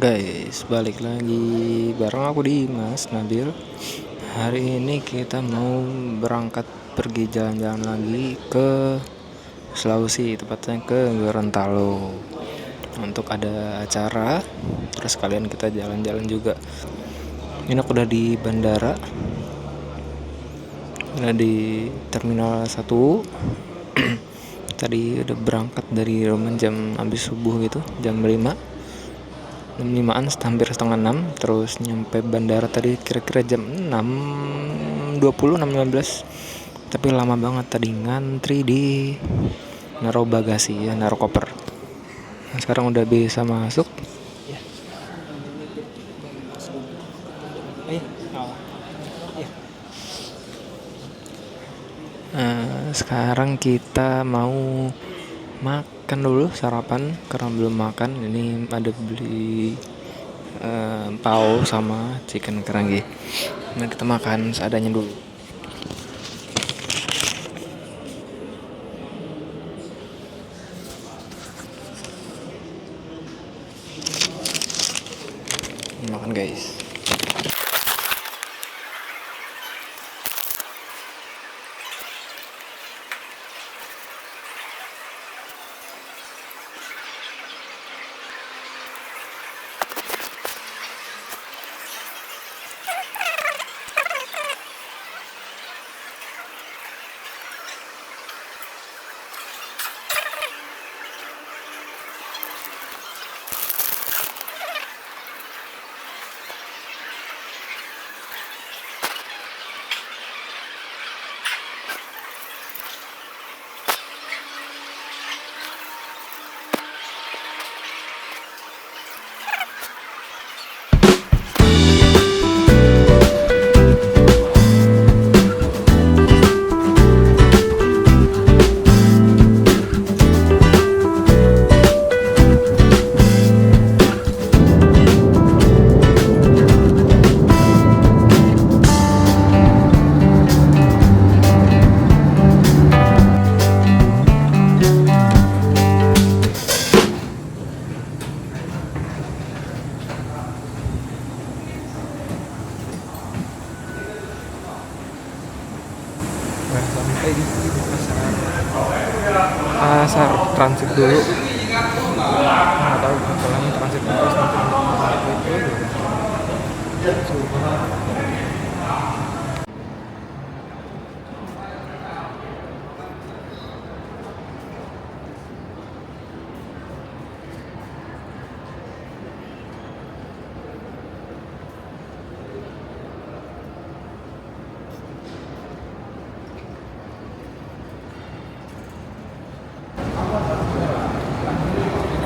Guys, balik lagi bareng aku Dimas Nabil. Hari ini kita mau berangkat pergi jalan-jalan lagi ke Sulawesi, tepatnya ke Gorontalo. Untuk ada acara, terus kalian kita jalan-jalan juga. Ini aku udah di bandara, udah di Terminal 1. Tadi udah berangkat dari rumah jam habis subuh gitu, jam 5an, hampir setengah 6. Terus nyampe bandara tadi kira-kira jam 6.20, 6.15. Tapi lama banget tadi ngantri di naruh bagasi ya, naruh koper. Nah, sekarang udah bisa masuk. Sekarang kita mau makan dulu, sarapan karena belum makan. Ini ada beli pao sama chicken kerangi. Nah, kita makan seadanya dulu. Makan guys. Nah, sampai di pasar transit dulu. Nggak tahu masalahnya transit terus nanti itu.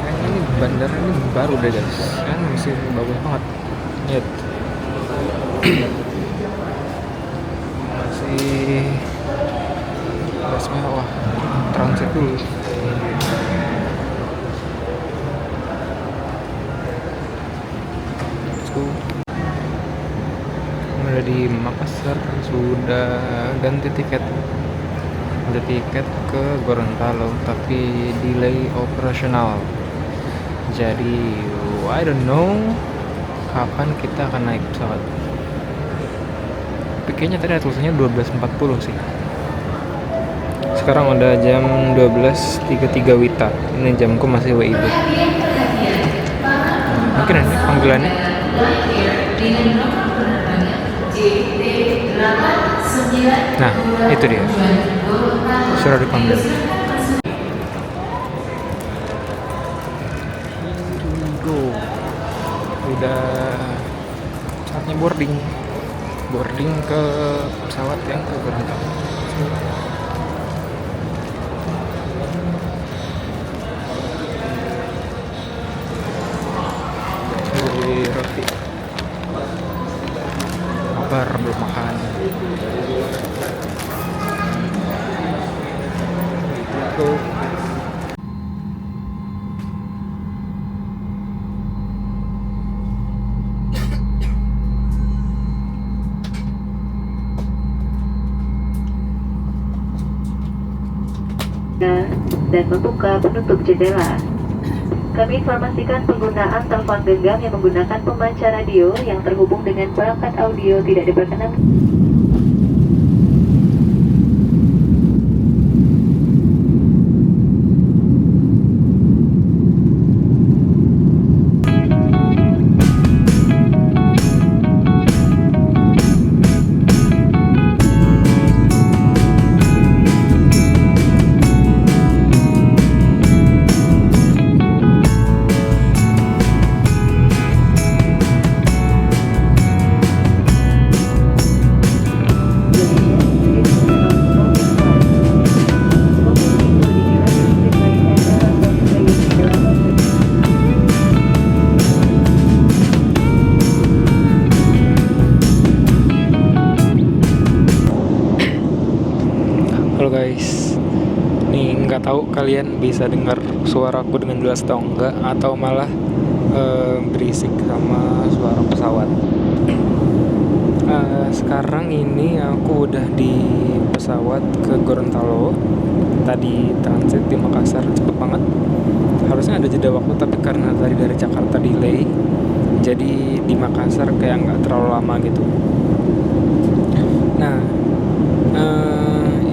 Kayaknya ini bandara ini baru deh guys, kan masih bagus banget. Lihat, masih gas mewah. Transit dulu. Let's go. Udah di Makassar, sudah ganti tiket. Ada tiket ke Gorontalo tapi delay operasional. Jadi I don't know kapan kita akan naik pesawat. Tapi kayaknya tadi tulisannya 12.40 sih. Sekarang udah jam 12.33 WITA. Ini jamku masih WIB. Mungkin ini panggilannya. Nah, itu dia. Sudah dipanggil. Go. Udah saatnya boarding ke pesawat yang ke Gorontalo. Beli roti. Kabar belum makan. Go. Dan membuka penutup jendela. Kami informasikan penggunaan telepon genggam yang menggunakan pemancar radio yang terhubung dengan perangkat audio tidak diperkenankan. Halo guys, nih nggak tahu kalian bisa dengar suaraku dengan jelas atau enggak, atau malah berisik sama suara pesawat. Sekarang ini aku udah di pesawat ke Gorontalo. Tadi transit di Makassar, cepet banget. Harusnya ada jeda waktu, tapi karena tadi dari Jakarta delay, jadi di Makassar kayak nggak terlalu lama gitu. Nah,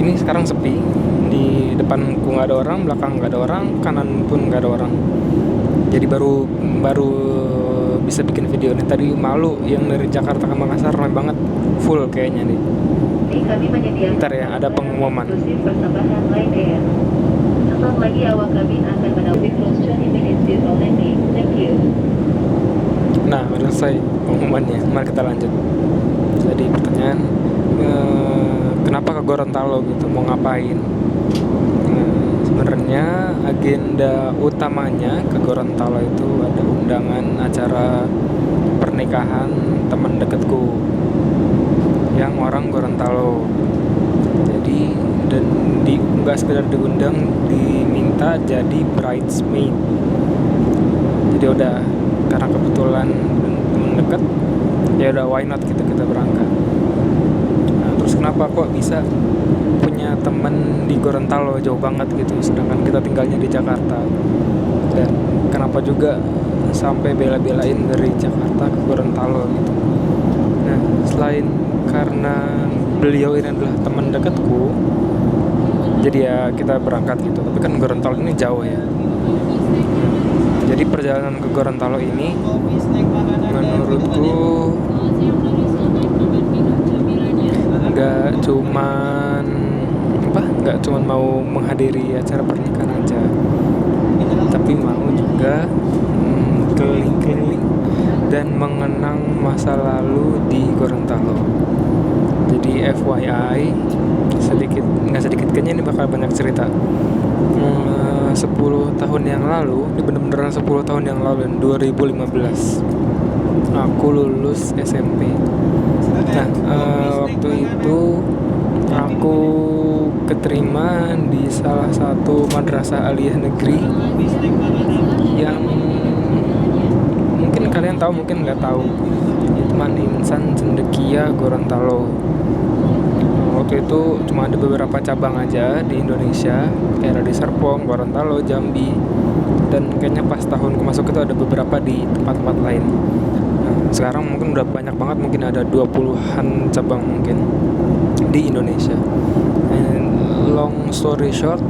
ini sekarang sepi. Di depanku nggak ada orang, belakang nggak ada orang, kanan pun nggak ada orang. Jadi baru bisa bikin video nih. Tadi malu yang dari Jakarta ke Makassar ramai banget, full kayaknya nih. Kami menyediakan Ntar ya, ada pengumuman. pertambahan Lion Air. Sesaat lagi awak kabin akan menaiki close 20 minutes before landing. Thank you. Nah, udah selesai pengumumannya. Mari kita lanjut. Jadi pertanyaan, kenapa ke Gorontalo gitu, mau ngapain? Sebenarnya agenda utamanya ke Gorontalo itu ada undangan acara pernikahan teman dekatku yang orang Gorontalo. Jadi dan nggak sekedar diundang, diminta jadi bridesmaid. Jadi udah, karena kebetulan teman dekat, ya udah why not gitu, kita berangkat. Nah, terus kenapa kok bisa punya temen di Gorontalo, jauh banget gitu, sedangkan kita tinggalnya di Jakarta? Dan kenapa juga sampai bela-belain dari Jakarta ke Gorontalo gitu? Nah, selain karena beliau ini adalah teman dekatku, jadi ya kita berangkat gitu. Tapi kan Gorontalo ini jauh ya. Jadi perjalanan ke Gorontalo ini menurutku nggak cuman mau menghadiri acara pernikahan aja, tapi mau juga keliling-keliling dan mengenang masa lalu di Gorontalo. Jadi FYI, nggak sedikit kayaknya ini bakal banyak cerita. 10 tahun yang lalu, ini bener-bener 10 tahun yang lalu, 2015 aku lulus SMP. Nah, waktu itu aku keterima di salah satu madrasah aliyah negeri yang mungkin kalian tahu, mungkin nggak tahu. Itman Insan Cendekia Gorontalo. Waktu itu cuma ada beberapa cabang aja di Indonesia, kayak di Serpong, Gorontalo, Jambi, dan kayaknya pas tahunku masuk itu ada beberapa di tempat-tempat lain. Nah, sekarang mungkin udah banyak banget, mungkin ada 20-an cabang mungkin di Indonesia. And long story short,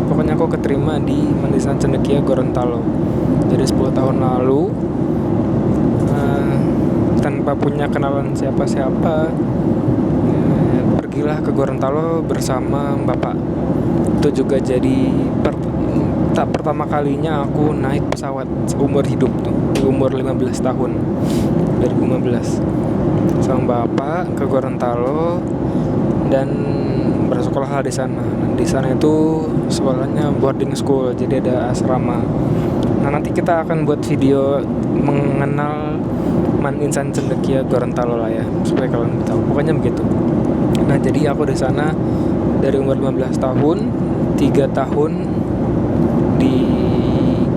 pokoknya aku keterima di Mandaisan Cendekia Gorontalo. Jadi 10 tahun lalu, tanpa punya kenalan siapa-siapa, pergilah ke Gorontalo bersama bapak. Itu juga jadi pertama kalinya aku naik pesawat seumur hidup tuh, di umur 15 tahun, 2015, sama bapak ke Gorontalo dan bersekolah di sana. Dan di sana itu sekolahnya boarding school, jadi ada asrama. Nah, nanti kita akan buat video mengenal Man Insan Cendekia Gorontalo lah ya, supaya kalian tahu. Pokoknya begitu. Nah, jadi aku di sana dari umur 15 tahun, 3 tahun di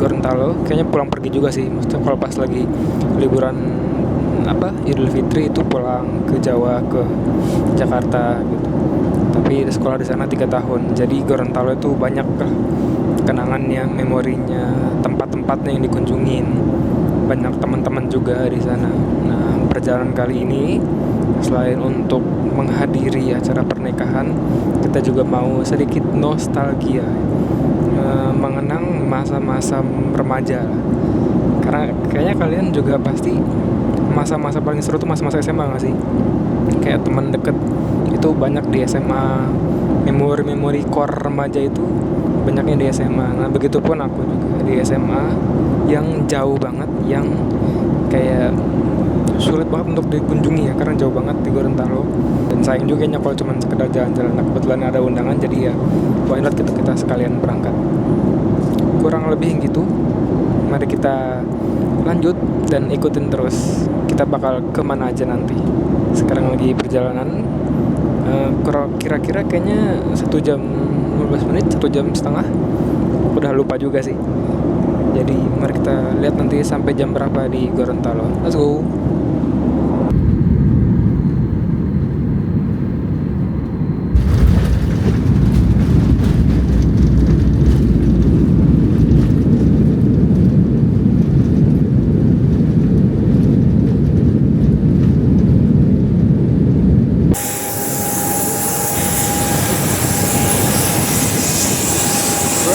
Gorontalo. Kayaknya pulang pergi juga sih. Maksudnya kalau pas lagi liburan Idul Fitri itu pulang ke Jawa, ke Jakarta gitu. Tapi sekolah di sana 3 tahun. Jadi Gorontalo itu banyak kenangannya, memorinya, tempat-tempat tempatnya yang dikunjungin, banyak teman-teman juga di sana. Nah, perjalanan kali ini selain untuk menghadiri acara pernikahan, kita juga mau sedikit nostalgia, mengenang masa-masa remaja. Karena kayaknya kalian juga pasti masa-masa paling seru tuh masa-masa SMA gak sih? Kayak teman deket itu banyak di SMA, memori-memori core remaja itu banyaknya di SMA. Nah, begitupun aku juga di SMA yang jauh banget, yang kayak sulit banget untuk dikunjungi ya, karena jauh banget di Gorontalo. Dan sayang juga nya kalau cuma sekedar jalan-jalan. Nah, kebetulan ada undangan, jadi ya why not kita sekalian berangkat. Kurang lebih gitu. Mari kita lanjut dan ikutin terus. Kita bakal kemana aja nanti. Sekarang lagi perjalanan, kira-kira kayaknya 1 jam 15 menit, 1 jam setengah. Udah lupa juga sih. Jadi mari kita lihat nanti sampai jam berapa di Gorontalo. Let's go.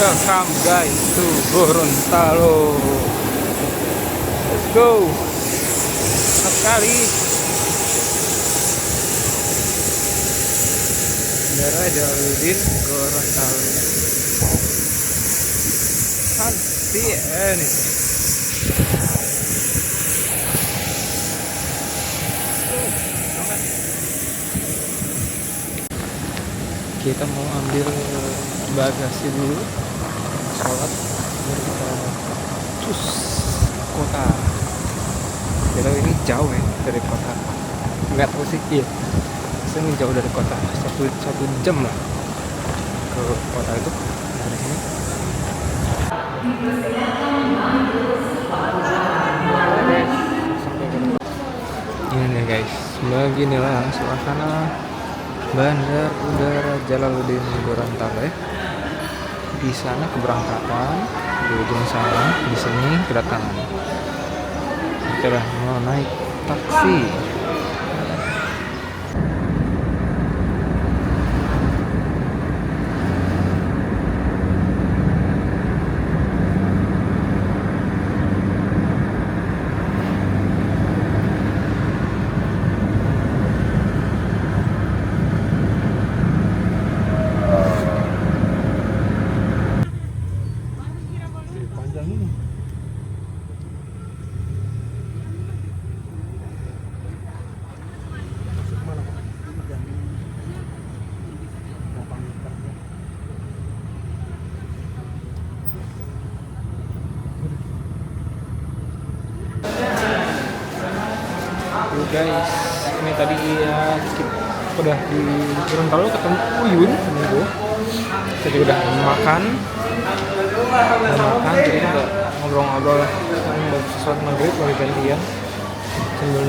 Welcome guys to Gorontalo. Let's go. Enak sekali. Daerah Jalaluddin Gorontalo. Santian. Kita mau ambil bagasi dulu, sholat, baru kita cus kota. Jadi ini jauh ya dari kota, nggak tahu sih, iya ini jauh dari kota, satu jam lah ke kota itu dari sini. Ini nih guys, beginilah suasana Bandar Udara Jalaluddin Gorontalo ya. Di sana keberangkatan, di ujung sana, di sini kedatangan. Kita udah mau naik taksi. Guys, ini tadi ya kita udah di Gorontalo ketemu Uyun sama gue. Kita juga udah makan, jadi udah ngobrol-ngobrol sambil sholat maghrib lagi gantian sambil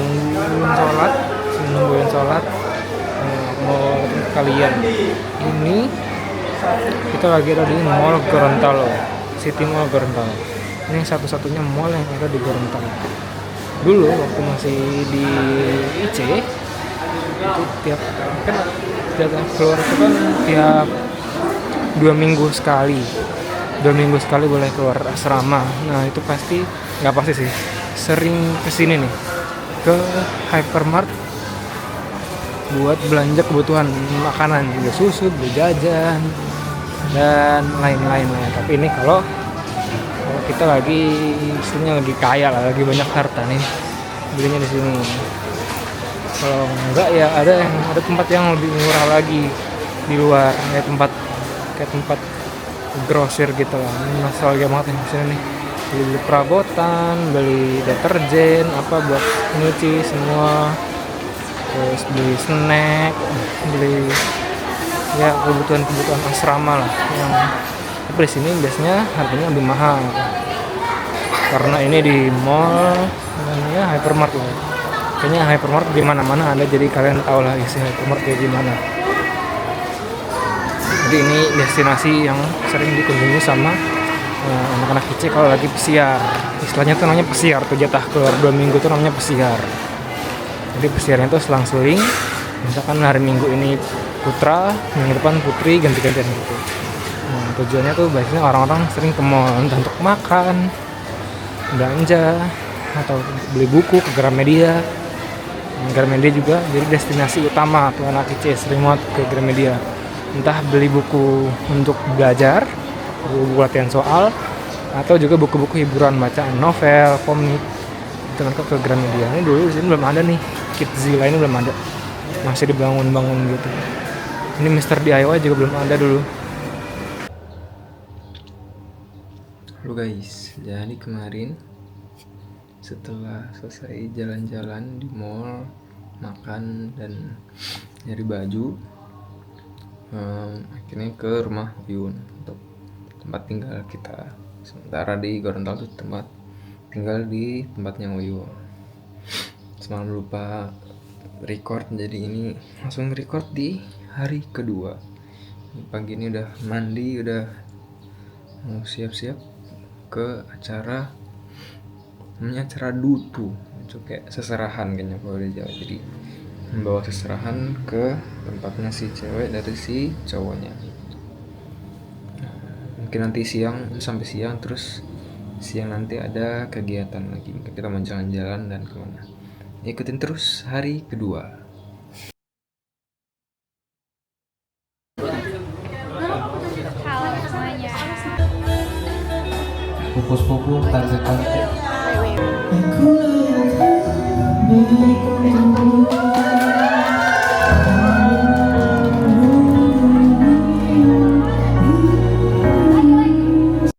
nungguin sholat, mau ketemu kalian. Ini kita lagi ada di Mall Gorontalo, City Mall Gorontalo. Ini satu-satunya mall yang ada di Gorontalo. Dulu waktu masih di IC itu tiap keluar itu kan tiap 2 minggu sekali boleh keluar asrama. Nah itu pasti, nggak pasti sih, sering kesini nih ke hypermart buat belanja kebutuhan makanan, juga susu, beli jajan dan lain-lain lah. Tapi ini kalau kita lagi istilahnya lagi kaya lah, lagi banyak harta nih, belinya di sini. Kalau enggak ya ada tempat yang lebih murah lagi di luar, kayak tempat grosir gitu lah. Ini nostalgia banget nih di sini nih. Beli perabotan, beli deterjen, apa buat nyuci semua, terus beli snack, beli ya kebutuhan asrama lah. Yang tapi di sini biasanya harganya lebih mahal karena ini di mall namanya hypermart lah. Kayaknya hypermart di mana-mana ada, jadi kalian tahu lah isi hypermart kayak gimana. Jadi ini destinasi yang sering dikunjungi sama anak-anak kece kalau lagi pesiar. Istilahnya tuh namanya pesiar tuh, jatah keluar 2 minggu tuh namanya pesiar. Jadi pesiarnya tuh selang-seling. Misalkan hari Minggu ini putra, minggu depan putri, ganti-gantian gitu. Nah, tujuannya tuh biasanya orang-orang sering ke mall entah untuk makan, belanja, atau beli buku ke Gramedia. Gramedia juga jadi destinasi utama tuh anak kece sering banget ke Gramedia. Entah beli buku untuk belajar, buku latihan soal, atau juga buku-buku hiburan, bacaan novel, komik. Itu mereka ke Gramedia. Ini dulu di sini belum ada nih, Kidzilla ini belum ada, masih dibangun-bangun gitu. Ini Mister DIY juga belum ada dulu. Halo guys, jadi kemarin setelah selesai jalan-jalan di mall, makan dan nyari baju, akhirnya ke rumah Uyun untuk tempat tinggal kita. Sementara di Gorontalo itu tempat tinggal di tempatnya Uyun. Semalam lupa record, jadi ini langsung record di hari kedua. Pagi ini udah mandi, udah mau siap-siap ke acara, namanya acara dutu, itu kayak seserahan kayaknya kalau di Jawa. Jadi membawa seserahan ke tempatnya si cewek dari si cowoknya. Mungkin nanti siang, sampai siang, terus siang nanti ada kegiatan lagi, mungkin kita mau jalan-jalan dan kemana. Ikutin terus hari kedua. Halo semuanya. Pupus-pupus, tante-tante. Aku